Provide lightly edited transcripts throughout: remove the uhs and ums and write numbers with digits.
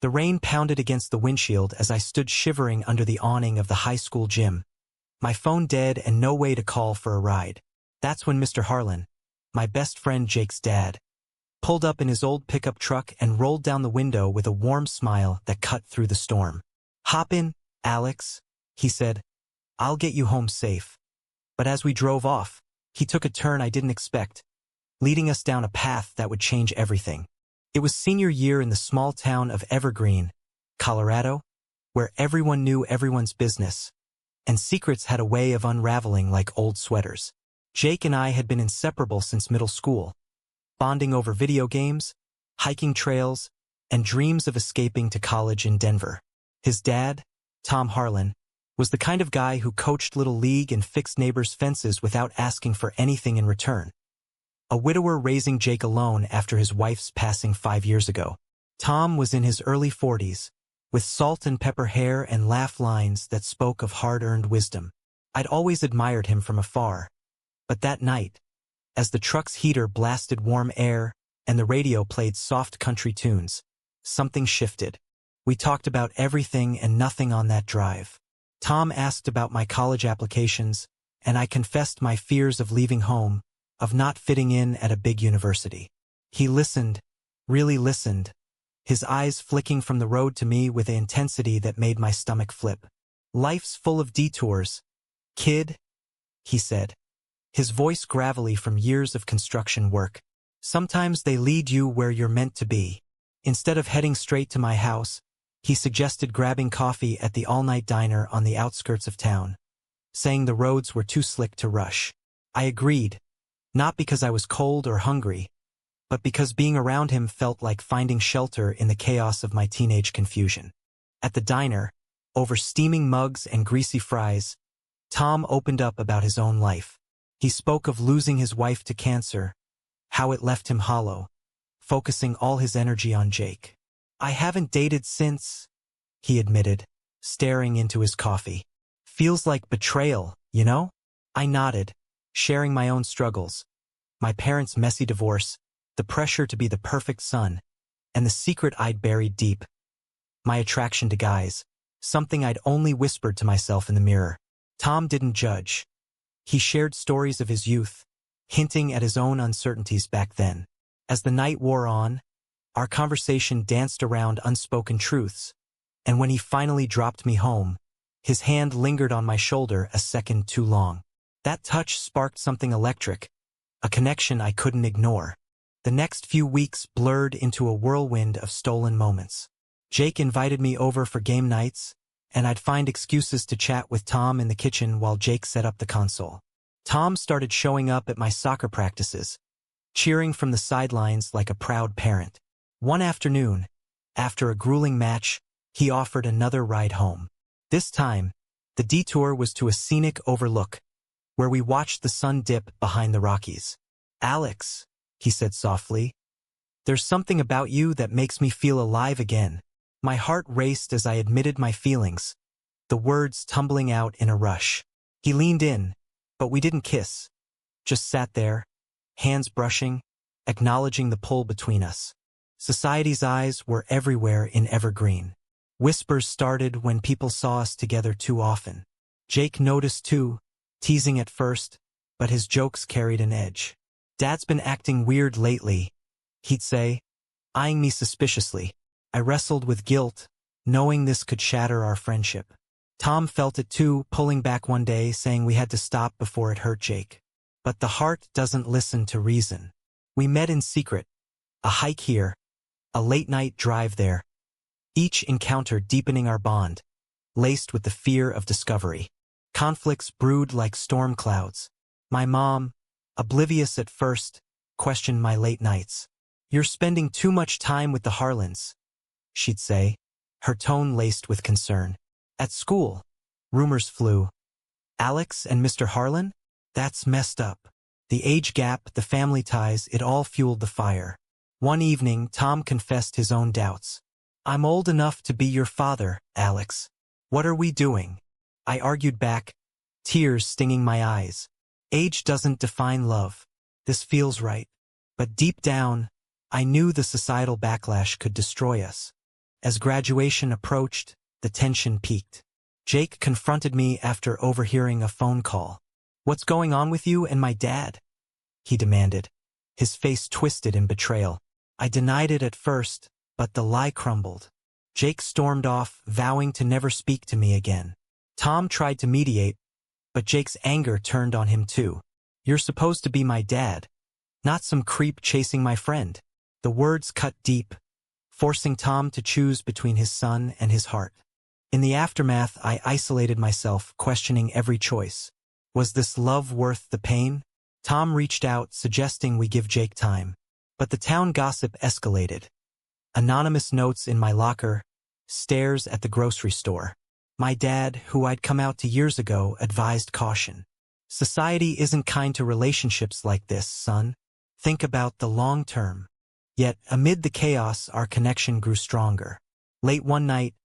The rain pounded against the windshield as I stood shivering under the awning of the high school gym. My phone dead and no way to call for a ride. That's when Mr. Harlan, my best friend Jake's dad, pulled up in his old pickup truck and rolled down the window with a warm smile that cut through the storm. "Hop in, Alex," he said. "I'll get you home safe." But as we drove off, he took a turn I didn't expect, leading us down a path that would change everything. It was senior year in the small town of Evergreen, Colorado, where everyone knew everyone's business, and secrets had a way of unraveling like old sweaters. Jake and I had been inseparable since middle school, bonding over video games, hiking trails, and dreams of escaping to college in Denver. His dad, Tom Harlan, was the kind of guy who coached Little League and fixed neighbors' fences without asking for anything in return. A widower raising Jake alone after his wife's passing 5 years ago. Tom was in his early 40s, with salt and pepper hair and laugh lines that spoke of hard-earned wisdom. I'd always admired him from afar. But that night, as the truck's heater blasted warm air and the radio played soft country tunes, something shifted. We talked about everything and nothing on that drive. Tom asked about my college applications, and I confessed my fears of leaving home, of not fitting in at a big university. He listened, really listened, his eyes flicking from the road to me with an intensity that made my stomach flip. "Life's full of detours, kid," he said, his voice gravelly from years of construction work. "Sometimes they lead you where you're meant to be." Instead of heading straight to my house, he suggested grabbing coffee at the all-night diner on the outskirts of town, saying the roads were too slick to rush. I agreed. Not because I was cold or hungry, but because being around him felt like finding shelter in the chaos of my teenage confusion. At the diner, over steaming mugs and greasy fries, Tom opened up about his own life. He spoke of losing his wife to cancer, how it left him hollow, focusing all his energy on Jake. "I haven't dated since," he admitted, staring into his coffee. "Feels like betrayal, you know?" I nodded, sharing my own struggles, my parents' messy divorce, the pressure to be the perfect son, and the secret I'd buried deep. My attraction to guys, something I'd only whispered to myself in the mirror. Tom didn't judge. He shared stories of his youth, hinting at his own uncertainties back then. As the night wore on, our conversation danced around unspoken truths, and when he finally dropped me home, his hand lingered on my shoulder a second too long. That touch sparked something electric, a connection I couldn't ignore. The next few weeks blurred into a whirlwind of stolen moments. Jake invited me over for game nights, and I'd find excuses to chat with Tom in the kitchen while Jake set up the console. Tom started showing up at my soccer practices, cheering from the sidelines like a proud parent. One afternoon, after a grueling match, he offered another ride home. This time, the detour was to a scenic overlook, where we watched the sun dip behind the Rockies. "Alex," he said softly, "there's something about you that makes me feel alive again." My heart raced as I admitted my feelings, the words tumbling out in a rush. He leaned in, but we didn't kiss, just sat there, hands brushing, acknowledging the pull between us. Society's eyes were everywhere in Evergreen. Whispers started when people saw us together too often. Jake noticed too, teasing at first, but his jokes carried an edge. "Dad's been acting weird lately," he'd say, eyeing me suspiciously. I wrestled with guilt, knowing this could shatter our friendship. Tom felt it too, pulling back one day, saying we had to stop before it hurt Jake. But the heart doesn't listen to reason. We met in secret, a hike here, a late-night drive there, each encounter deepening our bond, laced with the fear of discovery. Conflicts brewed like storm clouds. My mom, oblivious at first, questioned my late nights. "You're spending too much time with the Harlans," she'd say, her tone laced with concern. At school, rumors flew. "Alex and Mr. Harlan? That's messed up." The age gap, the family ties, it all fueled the fire. One evening, Tom confessed his own doubts. "I'm old enough to be your father, Alex. What are we doing?" I argued back, tears stinging my eyes. "Age doesn't define love. This feels right." But deep down, I knew the societal backlash could destroy us. As graduation approached, the tension peaked. Jake confronted me after overhearing a phone call. "What's going on with you and my dad?" he demanded. His face twisted in betrayal. I denied it at first, but the lie crumbled. Jake stormed off, vowing to never speak to me again. Tom tried to mediate, but Jake's anger turned on him too. "You're supposed to be my dad, not some creep chasing my friend." The words cut deep, forcing Tom to choose between his son and his heart. In the aftermath, I isolated myself, questioning every choice. Was this love worth the pain? Tom reached out, suggesting we give Jake time. But the town gossip escalated. Anonymous notes in my locker, stares at the grocery store. My dad, who I'd come out to years ago, advised caution. "Society isn't kind to relationships like this, son. Think about the long term." Yet, amid the chaos, our connection grew stronger. Late one night,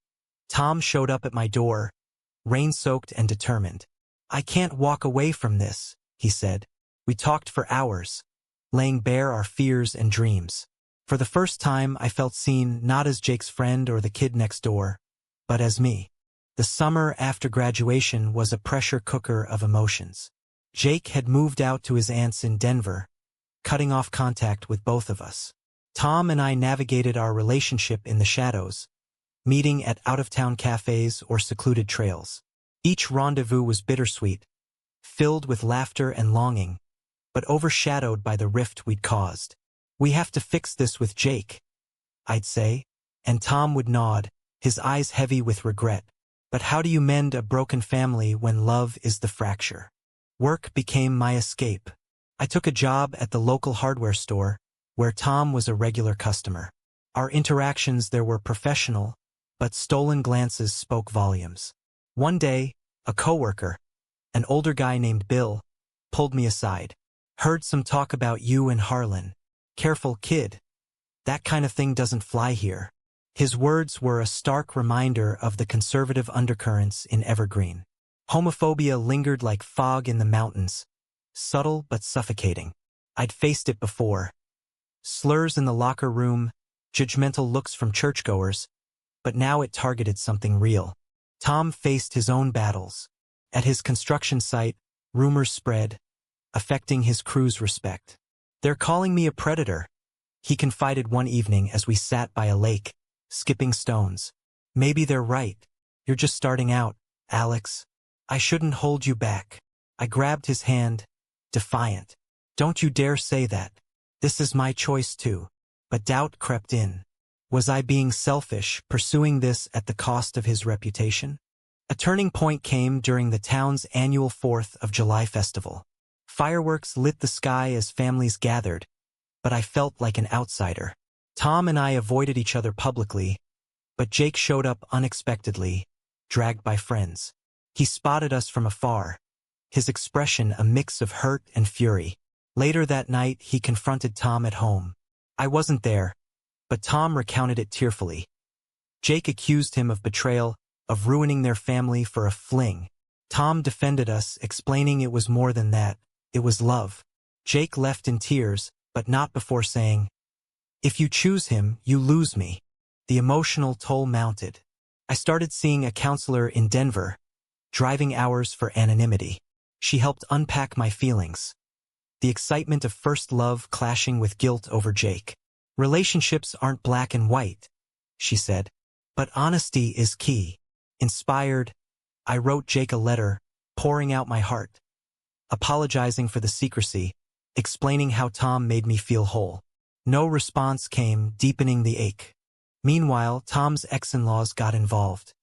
Tom showed up at my door, rain-soaked and determined. "I can't walk away from this," he said. We talked for hours, laying bare our fears and dreams. For the first time, I felt seen not as Jake's friend or the kid next door, but as me. The summer after graduation was a pressure cooker of emotions. Jake had moved out to his aunt's in Denver, cutting off contact with both of us. Tom and I navigated our relationship in the shadows, meeting at out-of-town cafes or secluded trails. Each rendezvous was bittersweet, filled with laughter and longing, but overshadowed by the rift we'd caused. "We have to fix this with Jake," I'd say, and Tom would nod, his eyes heavy with regret. But how do you mend a broken family when love is the fracture? Work became my escape. I took a job at the local hardware store, where Tom was a regular customer. Our interactions there were professional, but stolen glances spoke volumes. One day, a coworker, an older guy named Bill, pulled me aside. "Heard some talk about you and Harlan. Careful, kid. That kind of thing doesn't fly here." His words were a stark reminder of the conservative undercurrents in Evergreen. Homophobia lingered like fog in the mountains, subtle but suffocating. I'd faced it before. Slurs in the locker room, judgmental looks from churchgoers, but now it targeted something real. Tom faced his own battles. At his construction site, rumors spread, affecting his crew's respect. "They're calling me a predator," he confided one evening as we sat by a lake, skipping stones. "Maybe they're right. You're just starting out, Alex. I shouldn't hold you back." I grabbed his hand, defiant. "Don't you dare say that. This is my choice too." But doubt crept in. Was I being selfish, pursuing this at the cost of his reputation? A turning point came during the town's annual 4th of July festival. Fireworks lit the sky as families gathered, but I felt like an outsider. Tom and I avoided each other publicly, but Jake showed up unexpectedly, dragged by friends. He spotted us from afar, his expression a mix of hurt and fury. Later that night, he confronted Tom at home. I wasn't there, but Tom recounted it tearfully. Jake accused him of betrayal, of ruining their family for a fling. Tom defended us, explaining it was more than that. It was love. Jake left in tears, but not before saying, "If you choose him, you lose me." The emotional toll mounted. I started seeing a counselor in Denver, driving hours for anonymity. She helped unpack my feelings. The excitement of first love clashing with guilt over Jake. "Relationships aren't black and white," she said, "but honesty is key." Inspired, I wrote Jake a letter, pouring out my heart, apologizing for the secrecy, explaining how Tom made me feel whole. No response came, deepening the ache. Meanwhile, Tom's ex-in-laws got involved.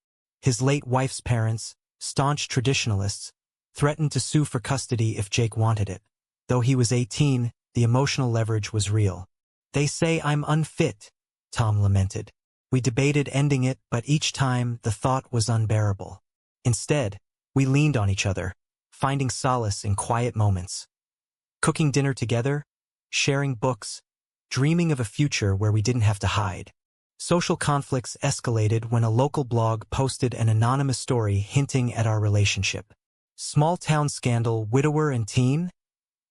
His late wife's parents, staunch traditionalists, threatened to sue for custody if Jake wanted it. Though he was 18, the emotional leverage was real. "They say I'm unfit," Tom lamented. We debated ending it, but each time the thought was unbearable. Instead, we leaned on each other, finding solace in quiet moments. Cooking dinner together, sharing books, dreaming of a future where we didn't have to hide. Social conflicts escalated when a local blog posted an anonymous story hinting at our relationship. "Small-town scandal, widower and teen?"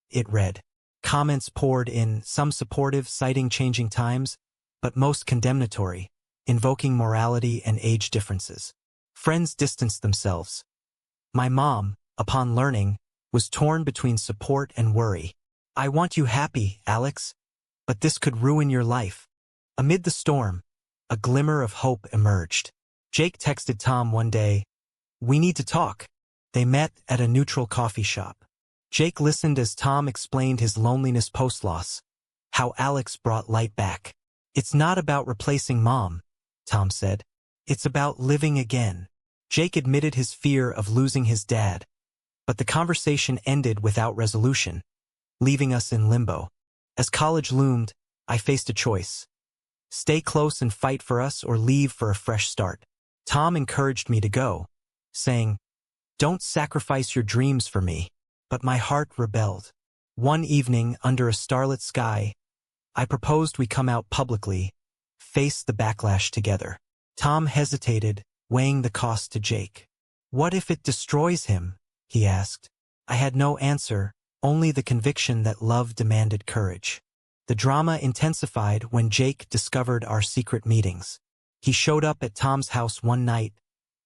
it read. Comments poured in, some supportive, citing changing times, but most condemnatory. invoking morality and age differences. Friends distanced themselves. My mom, upon learning, was torn between support and worry. "I want you happy, Alex, but this could ruin your life." Amid the storm, a glimmer of hope emerged. Jake texted Tom one day, "We need to talk." They met at a neutral coffee shop. Jake listened as Tom explained his loneliness post-loss, how Alex brought light back. "It's not about replacing Mom," Tom said. "It's about living again." Jake admitted his fear of losing his dad, but the conversation ended without resolution, leaving us in limbo. As college loomed, I faced a choice: stay close and fight for us or leave for a fresh start. Tom encouraged me to go, saying, "Don't sacrifice your dreams for me." But my heart rebelled. One evening, under a starlit sky, I proposed we come out publicly, face the backlash together. Tom hesitated, weighing the cost to Jake. "What if it destroys him?" he asked. I had no answer, only the conviction that love demanded courage. The drama intensified when Jake discovered our secret meetings. He showed up at Tom's house one night,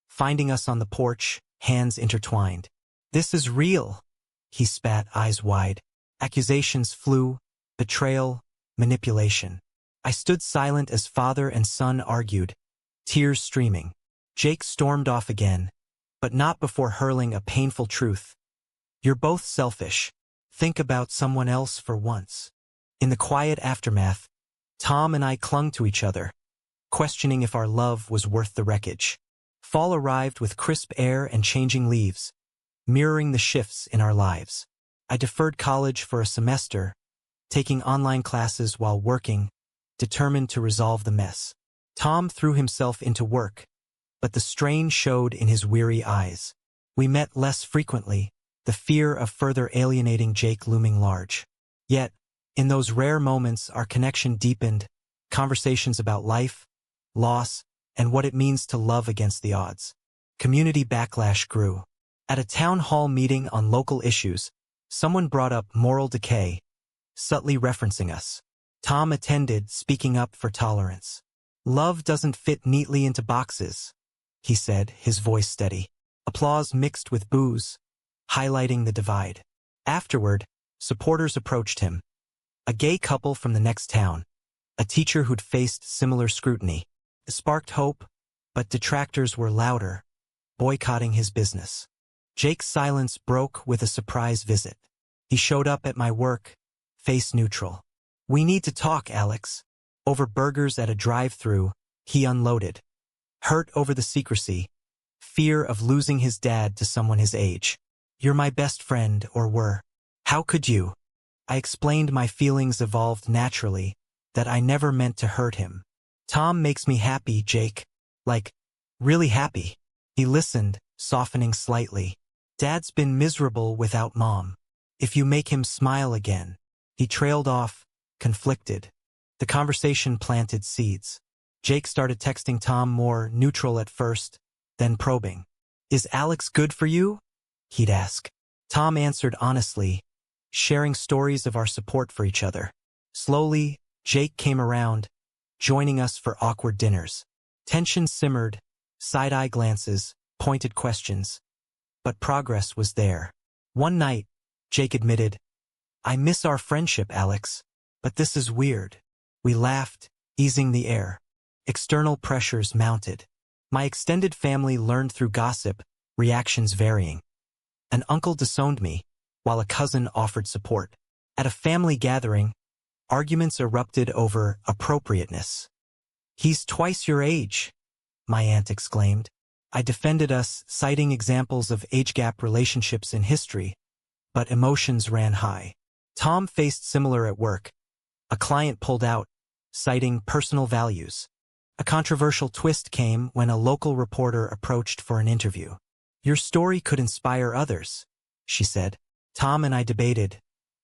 finding us on the porch, hands intertwined. "This is real," he spat, eyes wide. Accusations flew: betrayal, manipulation. I stood silent as father and son argued, tears streaming. Jake stormed off again, but not before hurling a painful truth. "You're both selfish. Think about someone else for once." In the quiet aftermath, Tom and I clung to each other, questioning if our love was worth the wreckage. Fall arrived with crisp air and changing leaves, mirroring the shifts in our lives. I deferred college for a semester, taking online classes while working, determined to resolve the mess. Tom threw himself into work, but the strain showed in his weary eyes. We met less frequently, the fear of further alienating Jake looming large. Yet, in those rare moments, our connection deepened, conversations about life, loss, and what it means to love against the odds. Community backlash grew. At a town hall meeting on local issues, someone brought up moral decay, subtly referencing us. Tom attended, speaking up for tolerance. "Love doesn't fit neatly into boxes," he said, his voice steady. Applause mixed with boos, highlighting the divide. Afterward, supporters approached him. A gay couple from the next town, a teacher who'd faced similar scrutiny. It sparked hope, but detractors were louder, boycotting his business. Jake's silence broke with a surprise visit. He showed up at my work, face neutral. "We need to talk, Alex." Over burgers at a drive-thru, he unloaded. Hurt over the secrecy, fear of losing his dad to someone his age. "You're my best friend, or were. How could you?" I explained my feelings evolved naturally, that I never meant to hurt him. "Tom makes me happy, Jake. Like, really happy." He listened, softening slightly. "Dad's been miserable without Mom. If you make him smile again." He trailed off, conflicted. The conversation planted seeds. Jake started texting Tom more neutral at first, then probing. "Is Alex good for you?" he'd ask. Tom answered honestly, sharing stories of our support for each other. Slowly, Jake came around, joining us for awkward dinners. Tension simmered, side-eye glances, pointed questions. But progress was there. One night, Jake admitted, "I miss our friendship, Alex, but this is weird." We laughed, easing the air. External pressures mounted. My extended family learned through gossip, reactions varying. An uncle disowned me, while a cousin offered support. At a family gathering, arguments erupted over appropriateness. "He's twice your age," my aunt exclaimed. I defended us, citing examples of age gap relationships in history, but emotions ran high. Tom faced similar at work. A client pulled out, citing personal values. A controversial twist came when a local reporter approached for an interview. "Your story could inspire others," she said. Tom and I debated,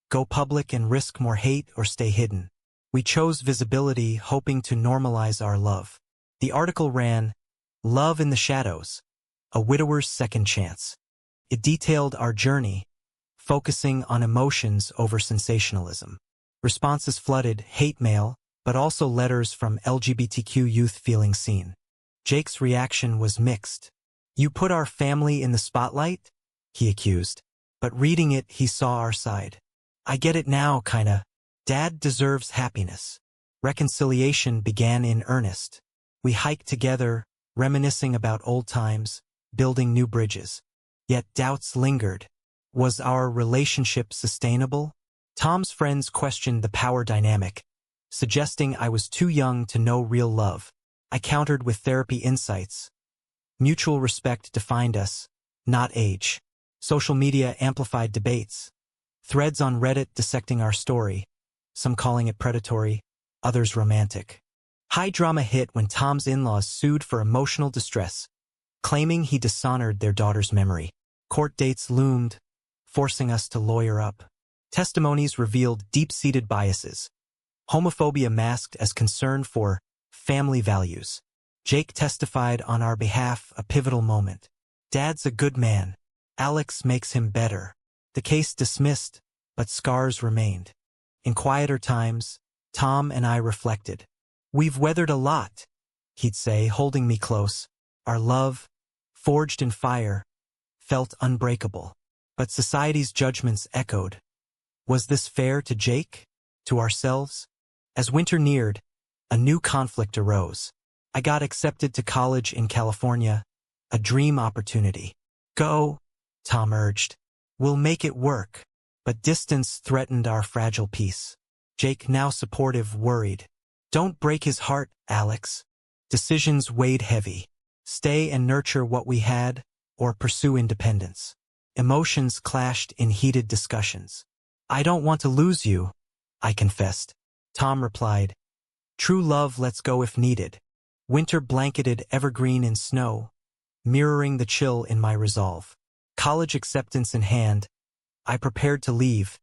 go public and risk more hate or stay hidden. We chose visibility, hoping to normalize our love. The article ran, "Love in the Shadows, a widower's second chance." It detailed our journey, focusing on emotions over sensationalism. Responses flooded: hate mail, but also letters from LGBTQ youth feeling seen. Jake's reaction was mixed. "You put our family in the spotlight?" he accused. But reading it, he saw our side. "I get it now, kinda. Dad deserves happiness." Reconciliation began in earnest. We hiked together, reminiscing about old times, building new bridges. Yet doubts lingered. Was our relationship sustainable? Tom's friends questioned the power dynamic, suggesting I was too young to know real love. I countered with therapy insights. Mutual respect defined us, not age. Social media amplified debates. Threads on Reddit dissecting our story, some calling it predatory, others romantic. High drama hit when Tom's in-laws sued for emotional distress, claiming he dishonored their daughter's memory. Court dates loomed, forcing us to lawyer up. Testimonies revealed deep-seated biases. Homophobia masked as concern for family values. Jake testified on our behalf, a pivotal moment. "Dad's a good man. Alex makes him better." The case dismissed, but scars remained. In quieter times, Tom and I reflected. "We've weathered a lot," he'd say, holding me close. Our love, forged in fire, felt unbreakable. But society's judgments echoed. Was this fair to Jake? To ourselves? As winter neared, a new conflict arose. I got accepted to college in California, a dream opportunity. "Go," Tom urged. "We'll make it work." But distance threatened our fragile peace. Jake, now supportive, worried. "Don't break his heart, Alex." Decisions weighed heavy. Stay and nurture what we had, or pursue independence. Emotions clashed in heated discussions. "I don't want to lose you," I confessed. Tom replied, "True love lets go if needed." Winter blanketed evergreen in snow, mirroring the chill in my resolve. College acceptance in hand, I prepared to leave,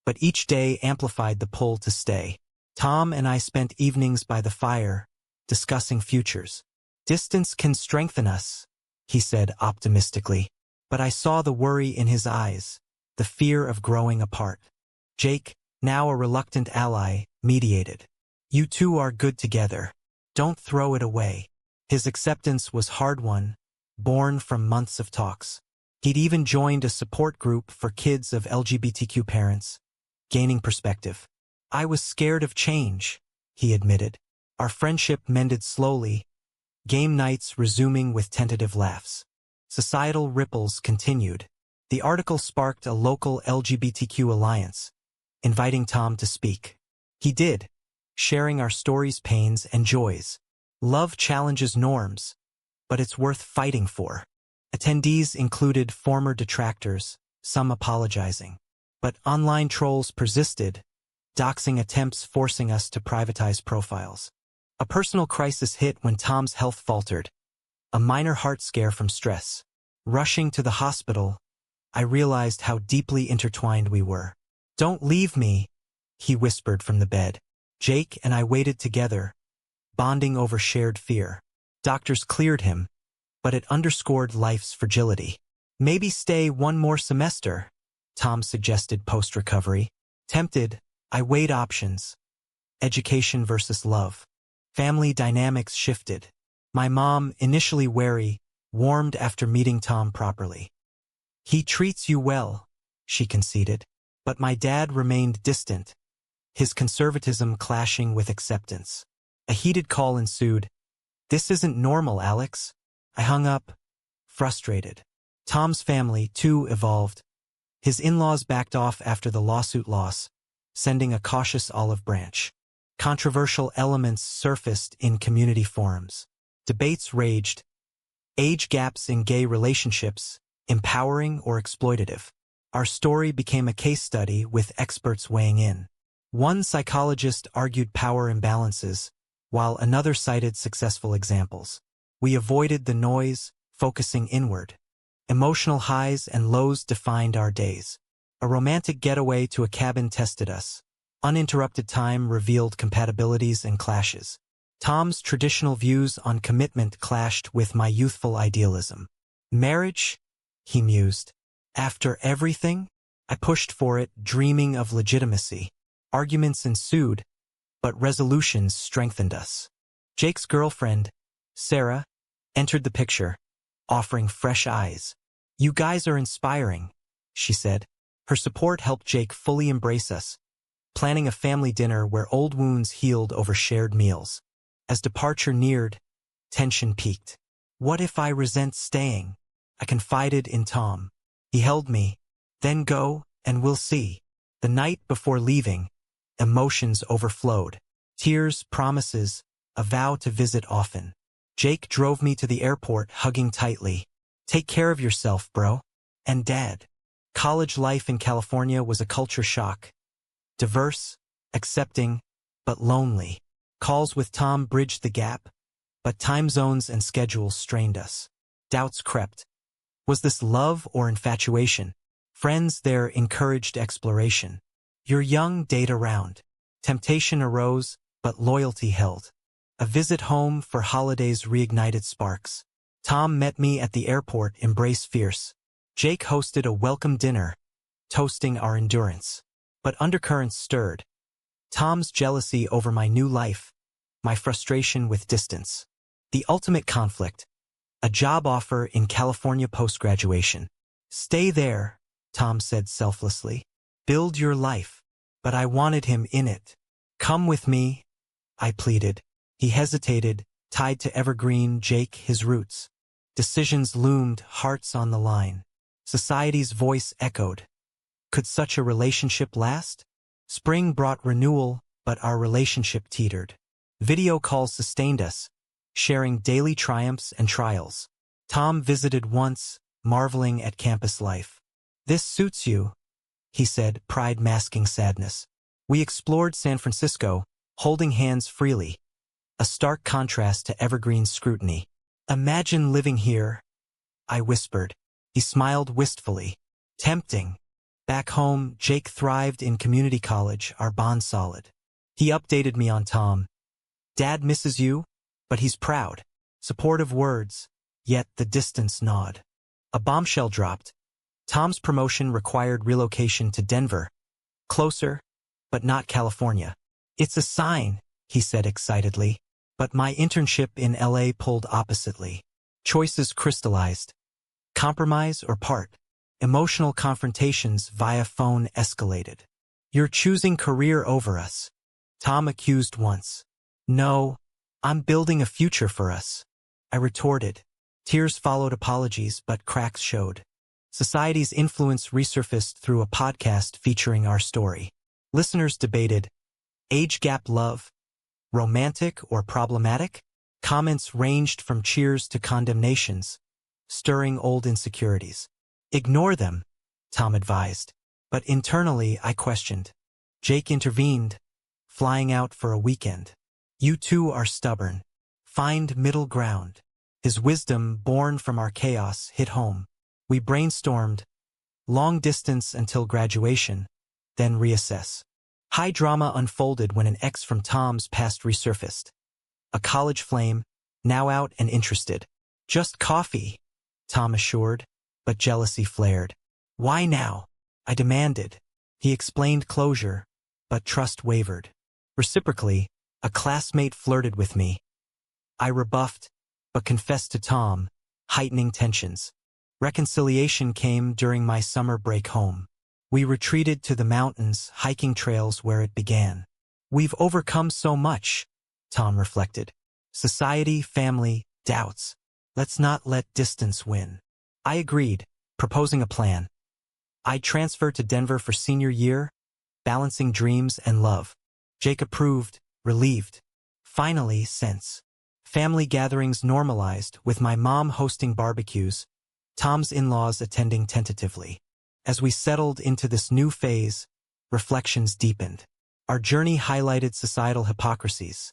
but each day amplified the pull to stay. Tom and I spent evenings by the fire, discussing futures. "Distance can strengthen us," he said optimistically. But I saw the worry in his eyes, the fear of growing apart. Jake, now a reluctant ally, mediated. "You two are good together. Don't throw it away." His acceptance was hard-won, born from months of talks. He'd even joined a support group for kids of LGBTQ parents, gaining perspective. "I was scared of change," he admitted. Our friendship mended slowly, game nights resuming with tentative laughs. Societal ripples continued. The article sparked a local LGBTQ alliance, inviting Tom to speak. He did, sharing our stories, pains, and joys. Love challenges norms, but it's worth fighting for. Attendees included former detractors, some apologizing. But online trolls persisted, doxing attempts forcing us to privatize profiles. A personal crisis hit when Tom's health faltered, a minor heart scare from stress. Rushing to the hospital, I realized how deeply intertwined we were. "Don't leave me," he whispered from the bed. Jake and I waited together, bonding over shared fear. Doctors cleared him, but it underscored life's fragility. "Maybe stay one more semester," Tom suggested post-recovery. Tempted, I weighed options. Education versus love. Family dynamics shifted. My mom, initially wary, warmed after meeting Tom properly. "He treats you well," she conceded. But my dad remained distant, his conservatism clashing with acceptance. A heated call ensued. "This isn't normal, Alex." I hung up, frustrated. Tom's family, too, evolved. His in-laws backed off after the lawsuit loss, sending a cautious olive branch. Controversial elements surfaced in community forums. Debates raged. Age gaps in gay relationships, empowering or exploitative. Our story became a case study with experts weighing in. One psychologist argued power imbalances, while another cited successful examples. We avoided the noise, focusing inward. Emotional highs and lows defined our days. A romantic getaway to a cabin tested us. Uninterrupted time revealed compatibilities and clashes. Tom's traditional views on commitment clashed with my youthful idealism. "Marriage?" he mused. "After everything?" I pushed for it, dreaming of legitimacy. Arguments ensued, but resolutions strengthened us. Jake's girlfriend, Sarah, entered the picture, offering fresh eyes. "You guys are inspiring," she said. Her support helped Jake fully embrace us, planning a family dinner where old wounds healed over shared meals. As departure neared, tension peaked. "What if I resent staying?" I confided in Tom. He held me. "Then go, and we'll see." The night before leaving, emotions overflowed. Tears, promises, a vow to visit often. Jake drove me to the airport, hugging tightly. "Take care of yourself, bro." And Dad. College life in California was a culture shock. Diverse, accepting, but lonely. Calls with Tom bridged the gap, but time zones and schedules strained us. Doubts crept. Was this love or infatuation? Friends there encouraged exploration. "You're young, date around." Temptation arose, but loyalty held. A visit home for holidays reignited sparks. Tom met me at the airport, embrace fierce. Jake hosted a welcome dinner, toasting our endurance. But undercurrents stirred. Tom's jealousy over my new life, my frustration with distance. The ultimate conflict, a job offer in California post-graduation. "Stay there," Tom said selflessly. "Build your life." But I wanted him in it. "Come with me," I pleaded. He hesitated, tied to evergreen Jake, his roots. Decisions loomed, hearts on the line. Society's voice echoed. Could such a relationship last? Spring brought renewal, but our relationship teetered. Video calls sustained us, sharing daily triumphs and trials. Tom visited once, marveling at campus life. "This suits you," he said, pride masking sadness. We explored San Francisco, holding hands freely, a stark contrast to Evergreen's scrutiny. "Imagine living here," I whispered. He smiled wistfully. "Tempting." Back home, Jake thrived in community college, our bond solid. He updated me on Tom. "Dad misses you, but he's proud." Supportive words, yet the distance gnawed. A bombshell dropped. Tom's promotion required relocation to Denver. Closer, but not California. "It's a sign," he said excitedly. But my internship in LA pulled oppositely. Choices crystallized. Compromise or part. Emotional confrontations via phone escalated. "You're choosing career over us," Tom accused once. "No, I'm building a future for us," I retorted. Tears followed apologies, but cracks showed. Society's influence resurfaced through a podcast featuring our story. Listeners debated, age gap love, romantic or problematic? Comments ranged from cheers to condemnations, stirring old insecurities. "Ignore them," Tom advised. But internally I questioned. Jake intervened, flying out for a weekend. "You two are stubborn. Find middle ground." His wisdom, born from our chaos, hit home. We brainstormed, long distance until graduation, then reassess. High drama unfolded when an ex from Tom's past resurfaced. A college flame, now out and interested. "Just coffee," Tom assured, but jealousy flared. "Why now?" I demanded. He explained closure, but trust wavered. Reciprocally, a classmate flirted with me. I rebuffed, but confessed to Tom, heightening tensions. Reconciliation came during my summer break home. We retreated to the mountains, hiking trails where it began. "We've overcome so much," Tom reflected. "Society, family, doubts. Let's not let distance win." I agreed, proposing a plan. I transferred to Denver for senior year, balancing dreams and love. Jake approved, relieved. Finally, since family gatherings normalized, with my mom hosting barbecues, Tom's in-laws attending tentatively. As we settled into this new phase, reflections deepened. Our journey highlighted societal hypocrisies.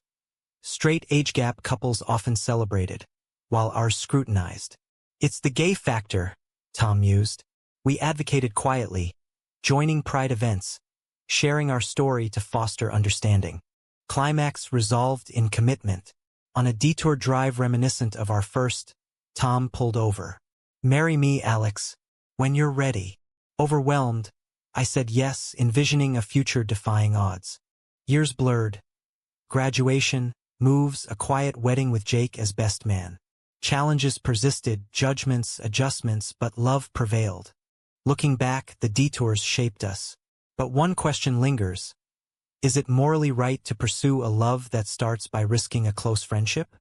Straight age gap couples often celebrated, while ours scrutinized. "It's the gay factor," Tom mused. We advocated quietly, joining pride events, sharing our story to foster understanding. Climax resolved in commitment. On a detour drive reminiscent of our first, Tom pulled over. "Marry me, Alex, when you're ready." Overwhelmed, I said yes, envisioning a future defying odds. Years blurred, Graduation, moves, a quiet wedding with Jake as best man. Challenges persisted, judgments, adjustments, but love prevailed. Looking back, the detours shaped us. But one question lingers. Is it morally right to pursue a love that starts by risking a close friendship?